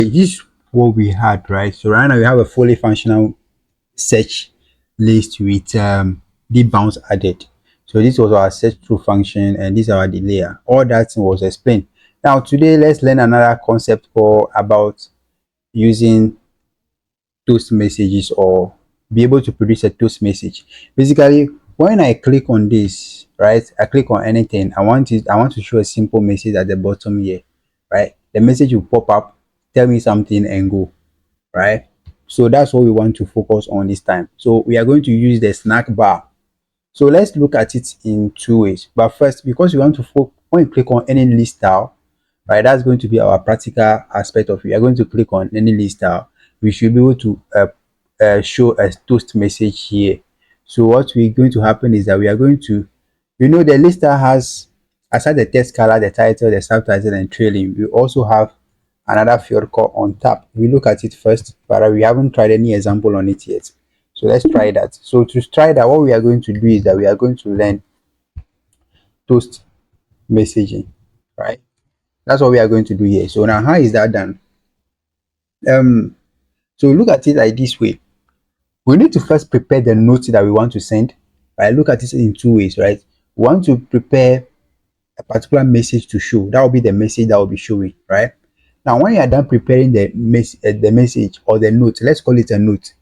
This is what we had, right? So right now we have a fully functional search list with deep bounds added. So this was our search through function, and this is our layer. All that was explained. Now today let's learn another concept called about using toast messages, or be able to produce a toast message. Basically, when I click on this, right, I click on anything, I want to show a simple message at the bottom here, right? The message will pop up, tell me something and go, right? So that's what we want to focus on this time. So we are going to use the snack bar. So let's look at it in two ways. But first, because we want to focus, when you click on any list style, right, that's going to be our practical aspect of it. We are going to click on any list style. We should be able to show a toast message here. So what we're going to happen is that we are going to, the list style has, aside the text color, the title, the subtitle, and trailing, we also have another field called on tap. We look at it first, but we haven't tried any example on it yet. So let's try that. So to try that, what we are going to do is that we are going to learn toast messaging, right? That's what we are going to do here. So now how is that done? Um, so look at it like this way. We need to first prepare the note that we want to send. Right? Look at it in two ways, right? We want to prepare a particular message to show. That will be the message that will be showing, right? Now, when you are done preparing the message or the note, let's call it a note.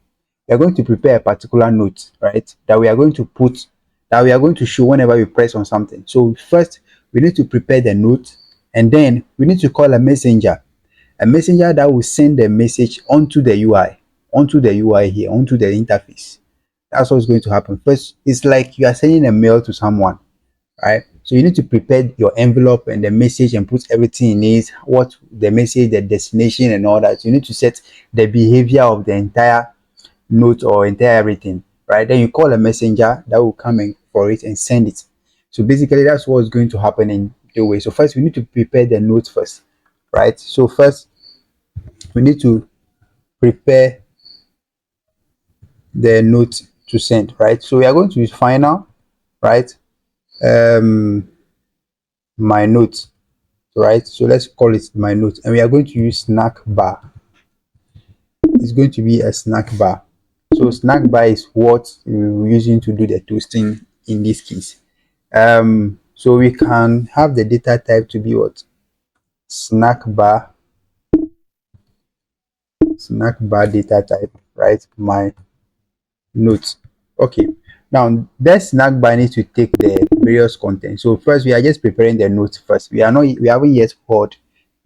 We are going to prepare a particular note, right? That we are going to put, that we are going to show whenever we press on something. So first, we need to prepare the note, and then we need to call a messenger that will send the message onto the UI here, onto the interface. That's what's going to happen. First, it's like you are sending a mail to someone, right? So you need to prepare your envelope and the message and put everything in it, what the message, the destination, and all that. You need to set the behavior of the entire note or entire everything, right? Then you call a messenger that will come in for it and send it. So basically, that's what's going to happen in the way. So first, we need to prepare the note first, right? So first, we need to prepare the note to send, right? So we are going to use final, right? Um, my note, right? So let's call it my note, and we are going to use snack bar. It's going to be a snack bar. So snack bar is what we're using to do the toasting in this case. So we can have the data type to be what? Snack bar data type, right? My notes. Okay. Now that snack bar needs to take the various content. So first we are just preparing the notes first. We haven't yet called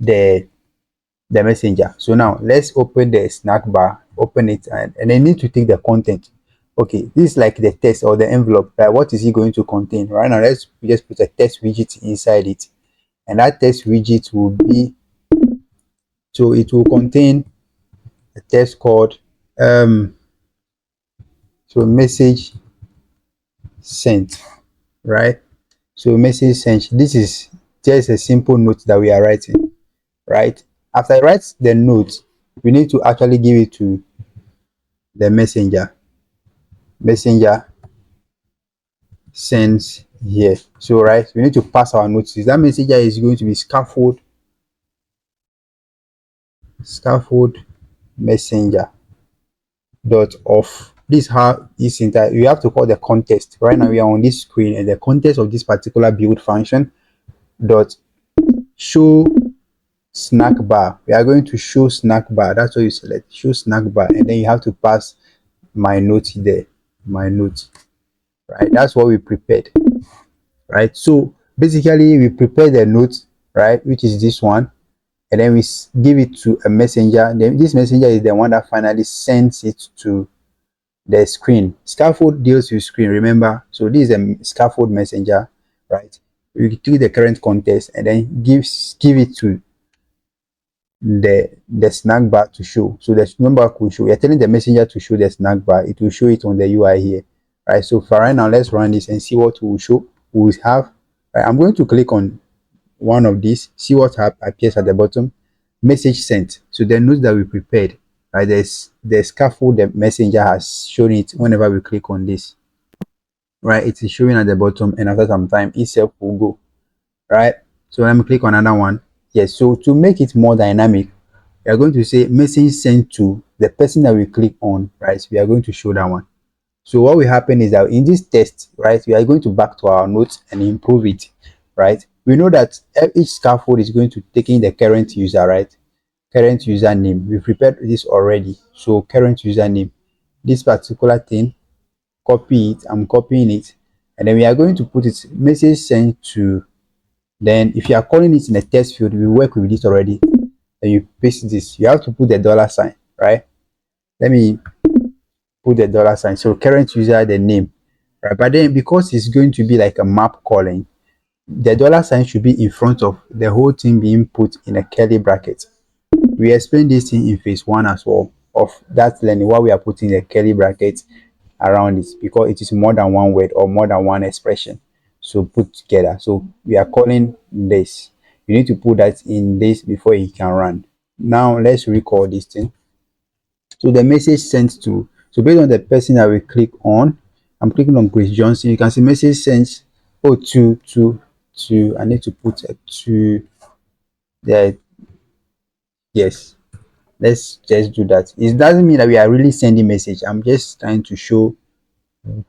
the messenger. So now let's open the snack bar, open it, and then need to take the content. Okay, this is like the text or the envelope, right? What is it going to contain? Right now, let's just put a text widget inside it, and that text widget will be, so it will contain a text called so message sent, right? So message sent, this is just a simple note that we are writing, right? After I write the note, we need to actually give it to the messenger sends here. So right, we need to pass our notices. That messenger is going to be scaffold messenger dot off. This is how this entire, you have to call the context. Right now we are on this screen, and the context of this particular build function dot show snack bar. We are going to show snack bar. That's what you select, show snack bar, and then you have to pass my note there, my note, right? That's what we prepared, right? So basically we prepare the note, right, which is this one, and then we give it to a messenger. Then this messenger is the one that finally sends it to the screen. Scaffold deals with screen, remember? So this is a scaffold messenger, right? We take the current context and then give it to the snack bar to show. So the number will show. You're telling the messenger to show the snack bar, it will show it on the UI here, right? So for right now, let's run this and see what will show. We will have, right, I'm going to click on one of these, see what appears at the bottom. Message sent. So the notes that we prepared, right, there's the scaffold the messenger has shown it. Whenever we click on this, right, it is showing at the bottom, and after some time itself will go, right? So let me click on another one. Yes, so to make it more dynamic, we are going to say message sent to the person that we click on, right? So we are going to show that one. So what will happen is that in this test, right, we are going to back to our notes and improve it, right? We know that each scaffold is going to take in the current user, right? Current username. We prepared this already. So current username, this particular thing, copy it. I'm copying it, and then we are going to put it message sent to. Then if you are calling it in a text field, we work with this already. Then you paste this. You have to put the dollar sign, right? Let me put the dollar sign. So current user, the name, right? But then because it's going to be like a map calling, the dollar sign should be in front of the whole thing being put in a curly bracket. We explained this thing in phase one as well of that learning, why we are putting a curly bracket around it, because it is more than one word or more than one expression. So put together. So we are calling this. You need to put that in this before it can run. Now let's recall this thing. So the message sent to, so based on the person that we click on, I'm clicking on Grace Johnson. You can see message sent, oh, to, I need to put a to there. Yes, let's just do that. It doesn't mean that we are really sending message. I'm just trying to show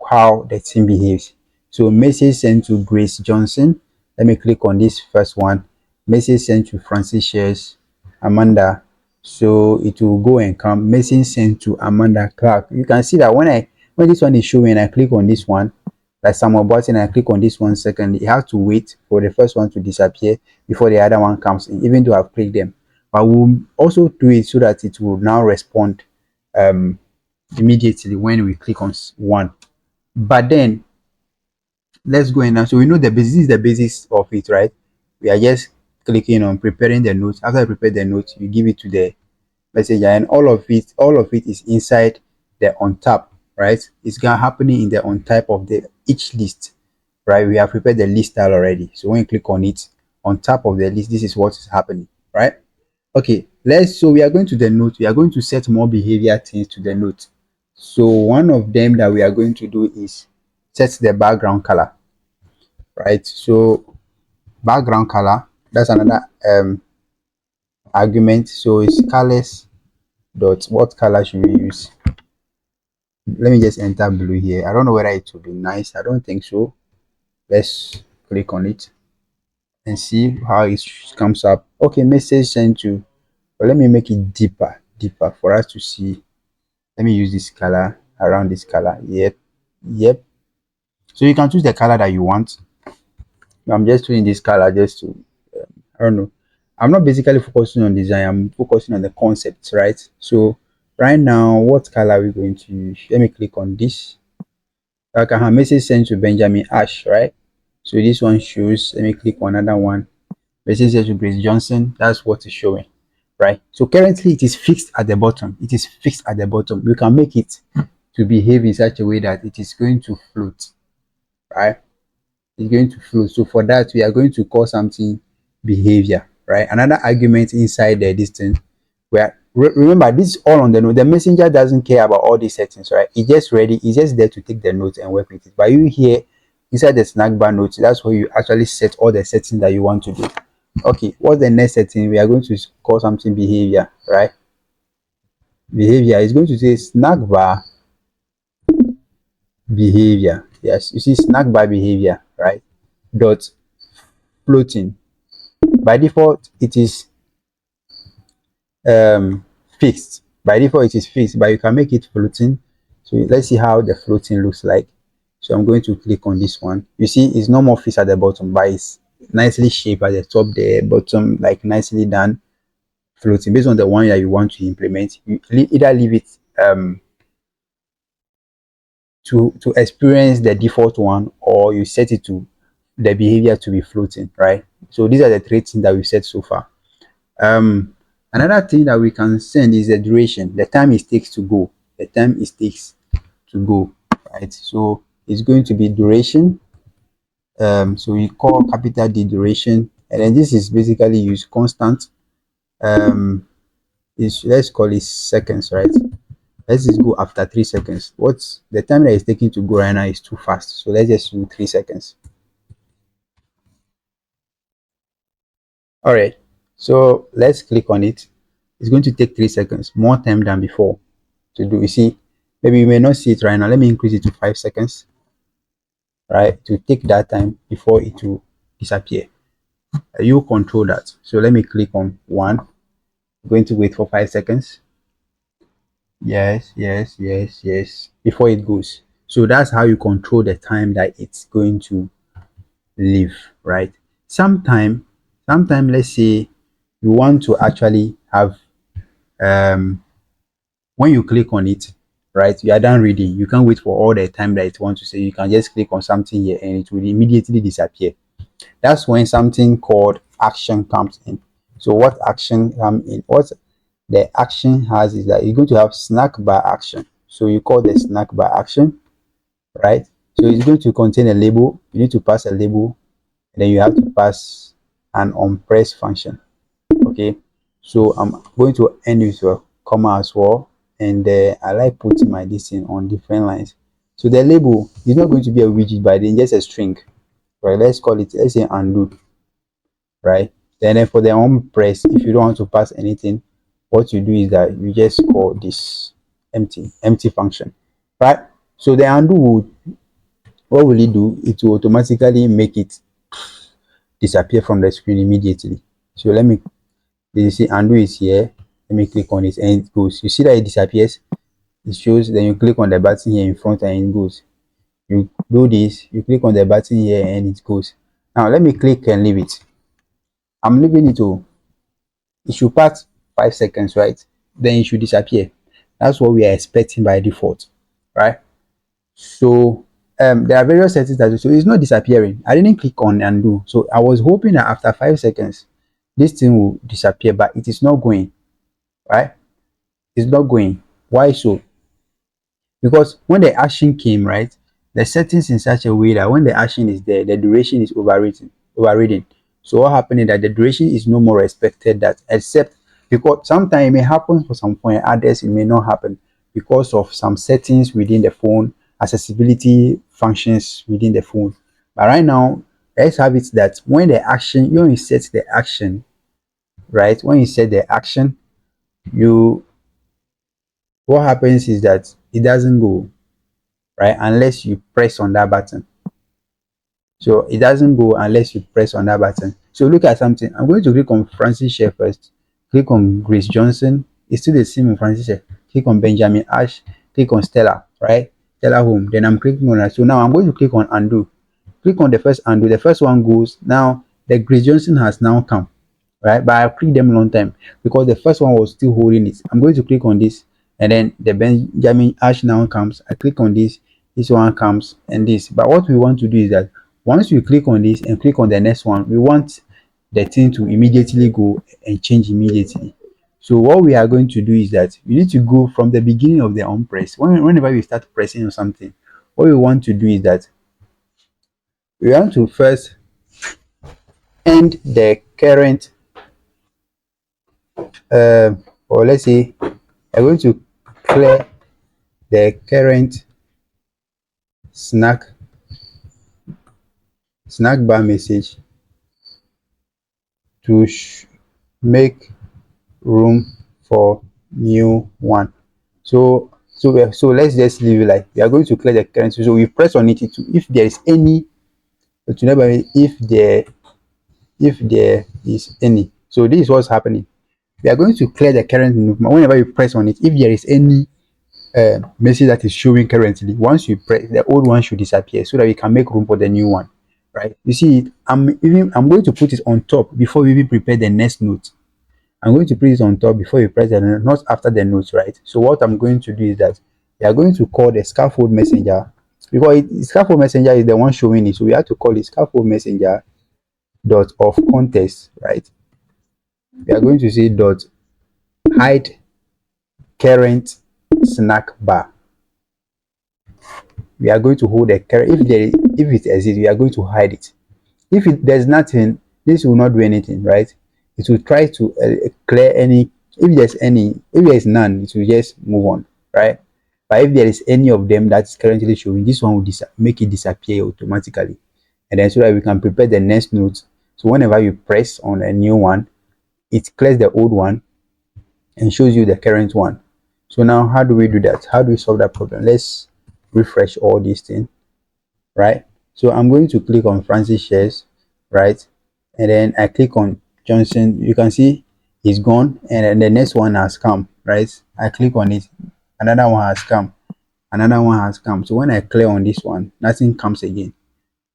how the thing behaves. So message sent to Grace Johnson. Let me click on this first one. Message sent to Francis Shares, Amanda. So it will go and come. Message sent to Amanda Clark. You can see that when this one is showing, I click on this one, like Samuel button, I click on this one second. You have to wait for the first one to disappear before the other one comes in, even though I've clicked them. But we'll also do it so that it will now respond immediately when we click on one. But then let's go in now. So we know the basis is the basis of it, right? We are just clicking on preparing the notes. After I prepare the notes, you give it to the messenger, and all of it is inside the on tap, right? It's gonna happening in the on type of the each list, right? We have prepared the list style already. So when you click on it on top of the list, this is what is happening, right? Okay, so we are going to the note. We are going to set more behavior things to the note. So one of them that we are going to do is set the background color, right? So background color, that's another argument. So it's colors dot what color should we use? Let me just enter blue here. I don't know whether it will be nice. I don't think so. Let's click on it and see how it comes up. Okay, message sent to, but let me make it deeper for us to see. Let me use this color around this color. Yep. So you can choose the color that you want. I'm just doing this color just to, I don't know. I'm not basically focusing on design. I'm focusing on the concepts, right? So right now, what color are we going to use? Let me click on this. I can have message sent to Benjamin Ash, right? So this one shows. Let me click on another one. Message sent to Grace Johnson. That's what is showing, right? So currently, it is fixed at the bottom. It is fixed at the bottom. We can make it to behave in such a way that it is going to float, right? It's going to float. So for that, we are going to call something behavior, right? Another argument inside the distance where remember this is all on the note. The messenger doesn't care about all these settings, right? It's just ready. It's just there to take the notes and work with it. But you here inside the SnackBar notes, that's where you actually set all the settings that you want to do. Okay, what's the next setting? We are going to call something behavior, right? Behavior is going to say SnackBar behavior. Yes, you see SnackBar behavior, right? Dot floating. By default, it is fixed. By default, it is fixed, but you can make it floating. So let's see how the floating looks like. So I'm going to click on this one. You see, it's no more fixed at the bottom, but it's nicely shaped at the top, the bottom, like nicely done floating. Based on the one that you want to implement, you either leave it to experience the default one, or you set it to the behavior to be floating, right? So these are the three things that we've set so far. Another thing that we can send is the duration, the time it takes to go, the time it takes to go, right? So it's going to be duration. So we call capital D duration, and then this is basically use constant. Is let's call it seconds, right? Let's just go after 3 seconds. What's the time that it's taking to go right now is too fast, so let's just do 3 seconds. All right, so let's click on it. It's going to take 3 seconds, more time than before to do. You see, maybe you may not see it right now. Let me increase it to 5 seconds, right? To take that time before it will disappear. You control that. So let me click on one. I'm going to wait for 5 seconds. Yes, yes, yes, yes. Before it goes. So that's how you control the time that it's going to live, right? Sometime let's say you want to actually have um when you click on it, right, you are done reading, you can't wait for all the time that it wants to say. You can just click on something here and it will immediately disappear. That's when something called action comes in. So what action come in, what the action has is that you're going to have snack bar action. So you call the snack bar action, right? So it's going to contain a label. You need to pass a label, and then you have to pass an onPress function. Okay, so I'm going to end with a comma as well, and I like putting my this in on different lines. So the label is not going to be a widget, but then just a string, right? Let's call it, let's say undo, right? Then for the onPress, if you don't want to pass anything, what you do is that you just call this empty function, right? So the undo will, what will it do? It will automatically make it disappear from the screen immediately. So let me, you see undo is here. Let me click on it and it goes. You see that it disappears. It shows. Then you click on the button here in front and it goes. You do this. You click on the button here and it goes. Now let me click and leave it. I'm leaving it to. It should pass 5 seconds, right? Then it should disappear. That's what we are expecting by default, right? So there are various settings that so it's not disappearing. I didn't click on undo, so I was hoping that after 5 seconds this thing will disappear, but it is not going, right? It's not going. Why so? Because when the action came, right, the settings in such a way that when the action is there, the duration is overridden. So what happened is that the duration is no more expected, that except because sometimes it may happen for some point, others it may not happen because of some settings within the phone, accessibility functions within the phone. But right now, let's have it that when the action, when you set the action, right, when you set the action, you, what happens is that it doesn't go, right, unless you press on that button. So it doesn't go unless you press on that button. So look at something. I'm going to click on Francis Share first. Click on Grace Johnson. It's still the same on Francis Share. Click on Benjamin Ash. Click on Stella, right? Stella Home. Then I'm clicking on that. So now I'm going to click on undo. Click on the first undo. The first one goes. Now the Grace Johnson has now come, right? But I clicked them long time because the first one was still holding it. I'm going to click on this, and then the Benjamin Ash now comes. I click on this one comes, and this. But what we want to do is that once we click on this and click on the next one, we want the thing to immediately go and change immediately. So what we are going to do is that we need to go from the beginning of the onPress. Whenever we start pressing on something, what we want to do is that we want to first end the current or let's say I'm going to clear the current snack bar message to make room for new one. So let's just leave it like we are going to clear the current. So we press on it to, if there is any, to never, if there is any. So this is what's happening. We are going to clear the current movement. Whenever you press on it, if there is any message that is showing currently, once you press, the old one should disappear so that we can make room for the new one, right? You see, I'm going to put it on top before we even prepare the next note. I'm going to put it on top before you press the note, not after the note, right? So what I'm going to do is that we are going to call the scaffold messenger, because scaffold messenger is the one showing it, so we have to call it scaffold messenger dot of context, right? We are going to say dot hide current snack bar. We are going to hold a current, if it exists, we are going to hide it. If there's nothing, this will not do anything, right? It will try to clear any, if there's none, it will just move on, right? But if there is any of them that's currently showing, this one will make it disappear automatically, and then so that we can prepare the next note. So whenever you press on a new one, it clears the old one, and shows you the current one. So now how do we do that? How do we solve that problem? Let's refresh all these things, right? So I'm going to click on Francis shares, right? And then I click on Johnson. You can see it's gone, and then the next one has come, right? I click on it, another one has come, another one has come. So when I clear on this one, nothing comes again,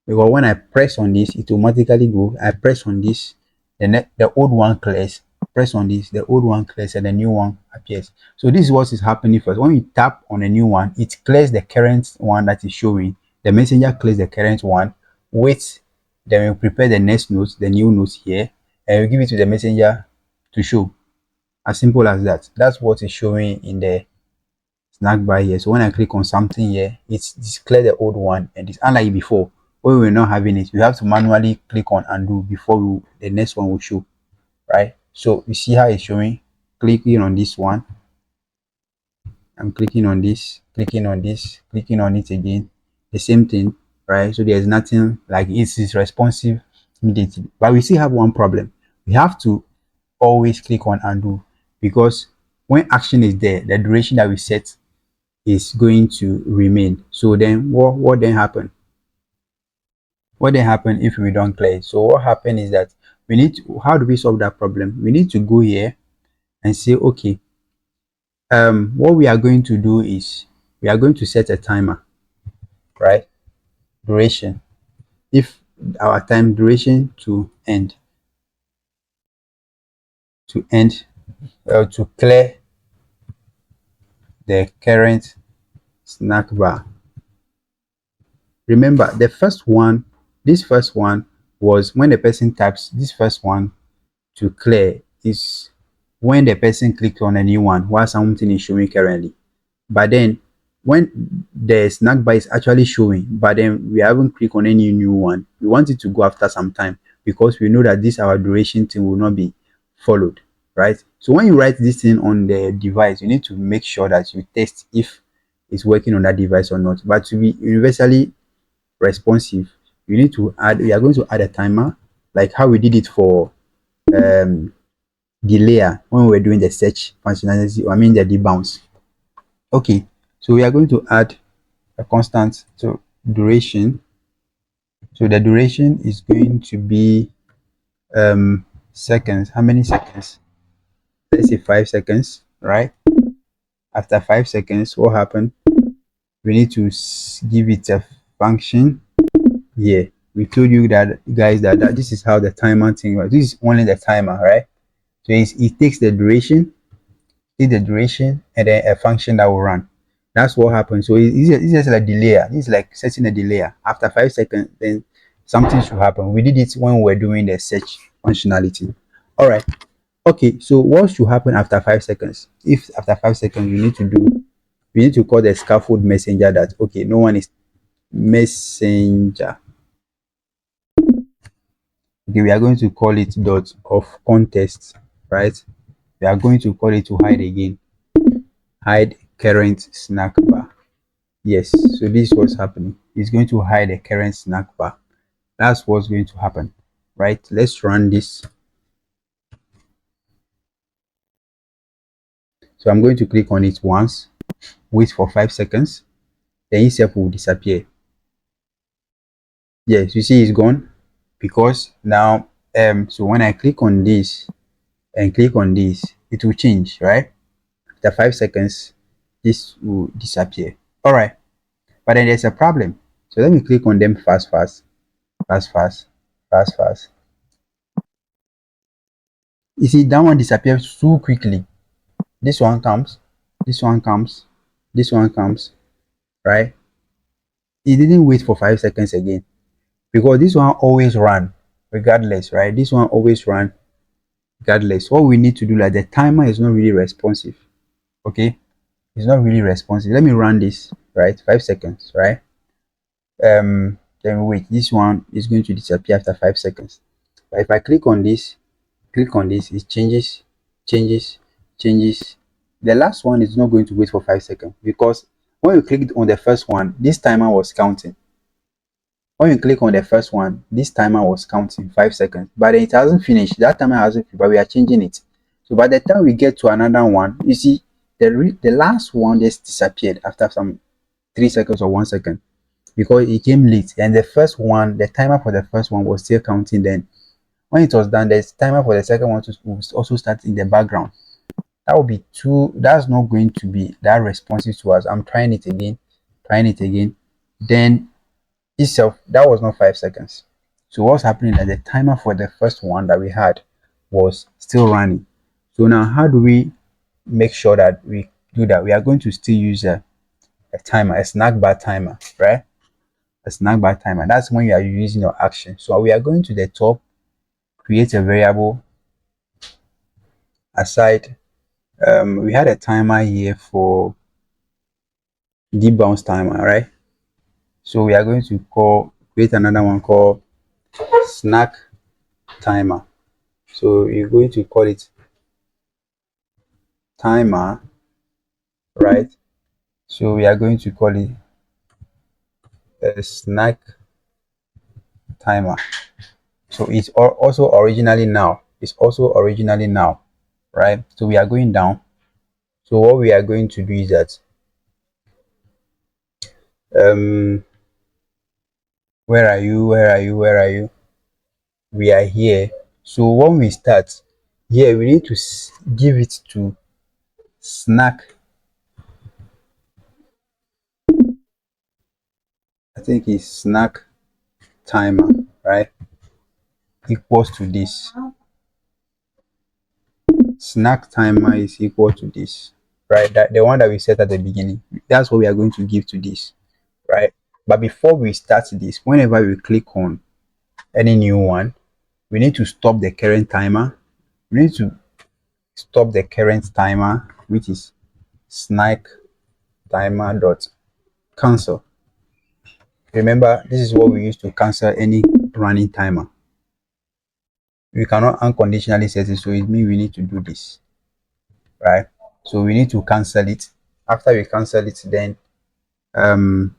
because when I press on this, it automatically go. I press on this, the old one clears. Press on this, the old one clears, and the new one appears. So this is what is happening first. When we tap on a new one, it clears the current one that is showing. The messenger clears the current one. Wait, then we prepare the next note, the new note here, and we give it to the messenger to show. As simple as that. That's what is showing in the snack bar here. So when I click on something here, it's clear the old one, and it's unlike before when we were not having it. We have to manually click on undo before the next one will show, right? So you see how it's showing. Clicking on this one, I'm clicking on this, clicking on this, clicking on it again. The same thing, right? So there's nothing like it's responsive immediately. But we still have one problem. We have to always click on undo, because when action is there, the duration that we set is going to remain. So then what then happen? What then happen if we don't clear it? So what happen is that we need to, how do we solve that problem? We need to go here and say, okay, what we are going to do is we are going to set a timer, right? Duration. If our time duration to end to clear the current snack bar. Remember the first one, this first one was when the person types. This first one to clear is when the person clicks on a new one while something is showing currently. But then when the snack bar is actually showing, but then we haven't clicked on any new one, we want it to go after some time, because we know that this our duration thing will not be followed, right? So when you write this thing on the device, you need to make sure that you test if it's working on that device or not. But to be universally responsive, you need to add, we are going to add a timer, like how we did it for um the layer when we were doing the search functionality, I mean the debounce. Okay, so we are going to add a constant to duration. So the duration is going to be seconds. How many seconds? Let's say 5 seconds, right? After 5 seconds, what happened? We need to give it a function here. We told you that, guys, that this is how the timer thing works. This is only the timer, right? So it takes the duration, and then a function that will run. That's what happens. So it's just like delay. It's like setting a delay. After 5 seconds, then something should happen. We did it when we were doing the search functionality. All right. Okay. So what should happen after 5 seconds? If after 5 seconds we need to call the scaffold messenger that, okay, no one is messenger. Okay, we are going to call it dot of context, right? We are going to call it to hide again. Hide current snack bar. Yes, so this is what's happening. It's going to hide the current snack bar. That's what's going to happen, right? Let's run this. So I'm going to click on it once, wait for 5 seconds, then itself will disappear. Yes, you see it's gone, because now so when I click on this and click on this, it will change, right? After 5 seconds, this will disappear. All right, but then there's a problem. So let me click on them fast, fast, fast, fast, fast, fast. You see that one disappears too quickly. This one comes, this one comes, this one comes, right? It didn't wait for 5 seconds again, because this one always run regardless, right? This one always run regardless. What we need to do, like the timer is not really responsive. Okay, it's not really responsive. Let me run this, right? 5 seconds, right? Then wait, this one is going to disappear after 5 seconds. But if I click on this, it changes, changes, changes. The last one is not going to wait for 5 seconds, because when you clicked on the first one, this timer was counting. When you click on the first one, this timer was counting 5 seconds, but it hasn't finished. That timer hasn't finished, but we are changing it. So by the time we get to another one, you see the last one just disappeared after some 3 seconds or 1 second because it came late. And the first one, the timer for the first one was still counting. Then when it was done, the timer for the second one to also start in the background. That would be too. That's not going to be that responsive to us. I'm trying it again, trying it again. Then itself, that was not 5 seconds. So what's happening that the timer for the first one that we had was still running. So now how do we make sure that we do that? We are going to still use a timer, a snack bar timer, right? A snack bar timer. That's when you are using your action. So we are going to the top, create a variable aside. We had a timer here for deep bounce timer, right? So we are going to create another one called snack timer. So you're going to call it timer, right? So we are going to call it a snack timer. So it's also originally now. It's also originally now, right? So we are going down. So what we are going to do is that um where are you? Where are you? Where are you? We are here. So when we start here, we need to give it to snack. I think it's snack timer, right? Equals to this. Snack timer is equal to this, right? That the one that we set at the beginning. That's what we are going to give to this, right? But before we start this, whenever we click on any new one, we need to stop the current timer. We need to stop the current timer, which is snack timer dot cancel. Remember, this is what we use to cancel any running timer. We cannot unconditionally set it, so it means we need to do this, right? So we need to cancel it. After we cancel it, then um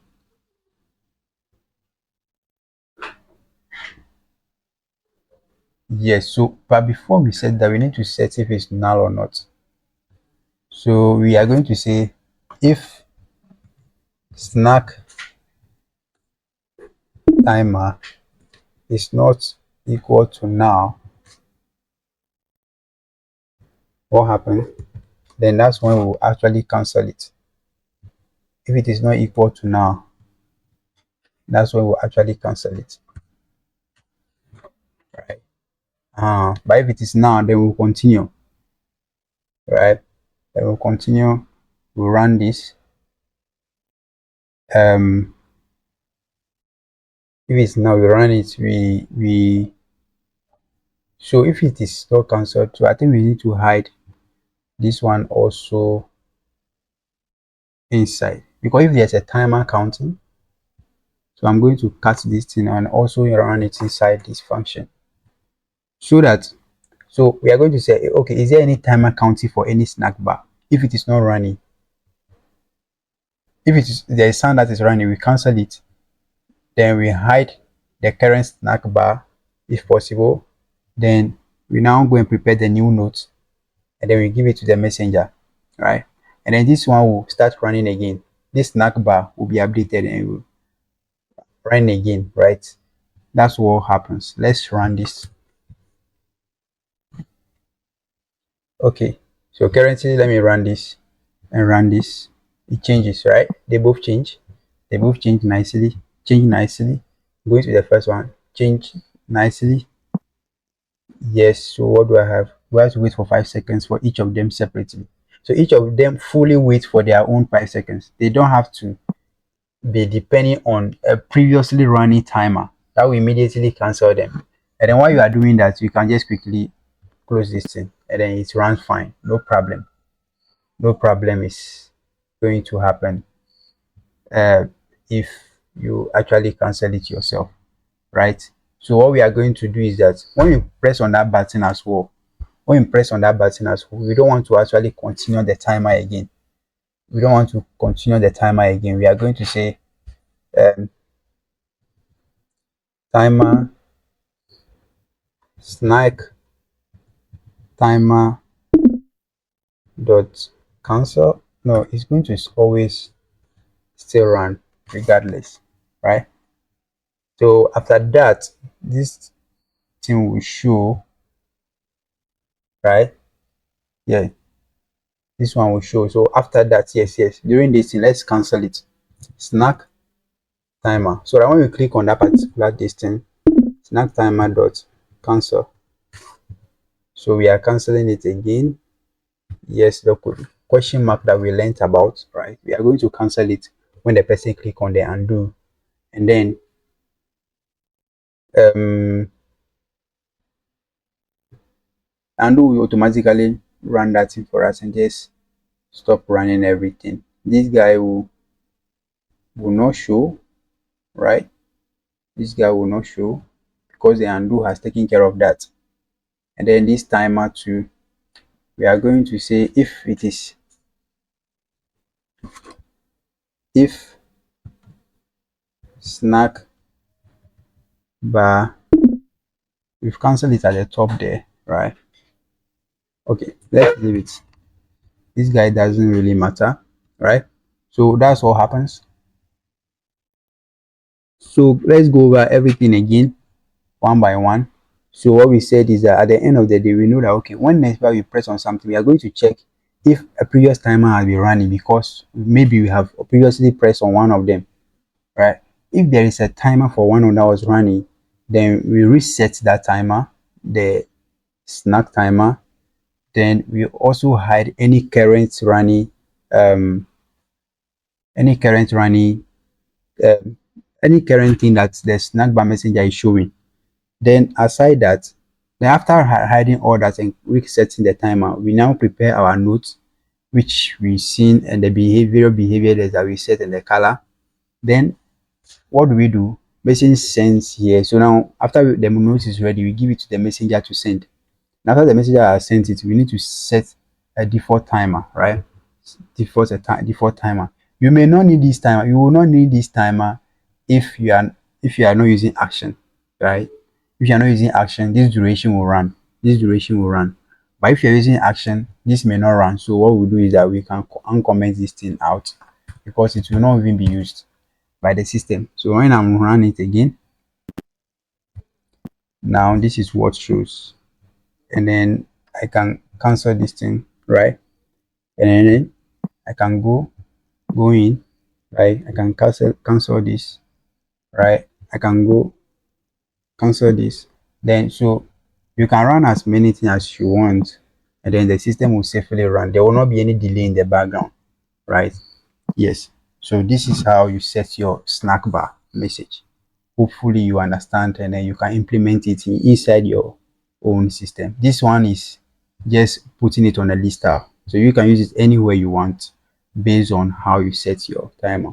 yes. So but before we set that, we need to set if it's null or not. So we are going to say if snack timer is not equal to null, what happened? Then that's when we'll actually cancel it. If it is not equal to null, that's when we'll actually cancel it, right? But if it is null, then we'll continue, right? Then we'll continue. We'll run this. If it's now we run it, we so if it is not cancelled too, I think we need to hide this one also inside, because if there's a timer counting, so I'm going to cut this thing and also run it inside this function, so that so we are going to say, okay, is there any timer counting for any snack bar? If it is not running, if it is there is sound that is running, we cancel it. Then we hide the current snack bar if possible. Then we now go and prepare the new note, and then we give it to the messenger, right? And then this one will start running again. This snack bar will be updated and it will run again, right? That's what happens. Let's run this. Okay, so currently let me run this and run this. It changes, right? They both change. They both change nicely. Change nicely. Going to the first one, change nicely. Yes, so what do I have? We have to wait for 5 seconds for each of them separately. So each of them fully wait for their own 5 seconds. They don't have to be depending on a previously running timer. That will immediately cancel them. And then while you are doing that, you can just quickly close this thing and then it runs fine. No problem. No problem is going to happen uh, if you actually cancel it yourself, right? So what we are going to do is that when you press on that button as well, when you press on that button as well, we don't want to actually continue the timer again. We don't want to continue the timer again. We are going to say um, timer snack timer dot cancel. No, it's going to always still run regardless, right? So after that, this thing will show, right? Yeah, this one will show. So after that, yes, during this thing, let's cancel it. Snack timer. So that when we click on that particular distance, snack timer dot cancel. So we are canceling it again. Yes, the question mark that we learned about, right? We are going to cancel it when the person click on the undo, and then um undo will automatically run that thing for us and just stop running everything. This guy will not show, right? This guy will not show because the undo has taken care of that. And then this timer too, we are going to say if it is, if snack bar, we've cancelled it at the top there, right? Okay, let's leave it. This guy doesn't really matter, right? So that's what happens. So let's go over everything again one by one. So what we said is that at the end of the day, we know that okay, whenever we press on something, we are going to check if a previous timer has been running because maybe we have previously pressed on one of them, right? If there is a timer for one that was running, then we reset that timer, the snack timer. Then we also hide um, any current running, um, any current thing that the snack bar messenger is showing. Then aside that, then after hiding all that and resetting the timer, we now prepare our notes, which we seen and the behavior that we set and the color. Then what do we do? Message sends here. So now after the note is ready, we give it to the messenger to send. And after the messenger has sent it, we need to set a default timer, right? Default timer. You may not need this timer. You will not need this timer if you are not using action, right? If you are not using action, this duration will run. This duration will run. But if you're using action, this may not run. So what we do is that we can uncomment this thing out because it will not even be used by the system. So when I'm running it again, now this is what shows. And then I can cancel this thing, right? And then I can go in, right? I can cancel this, right? I can go cancel this. Then so you can run as many things as you want, and then the system will safely run. There will not be any delay in the background, right? Yes. So this is how you set your snack bar message. Hopefully you understand and then you can implement it inside your own system. This one is just putting it on a list, so you can use it anywhere you want based on how you set your timer.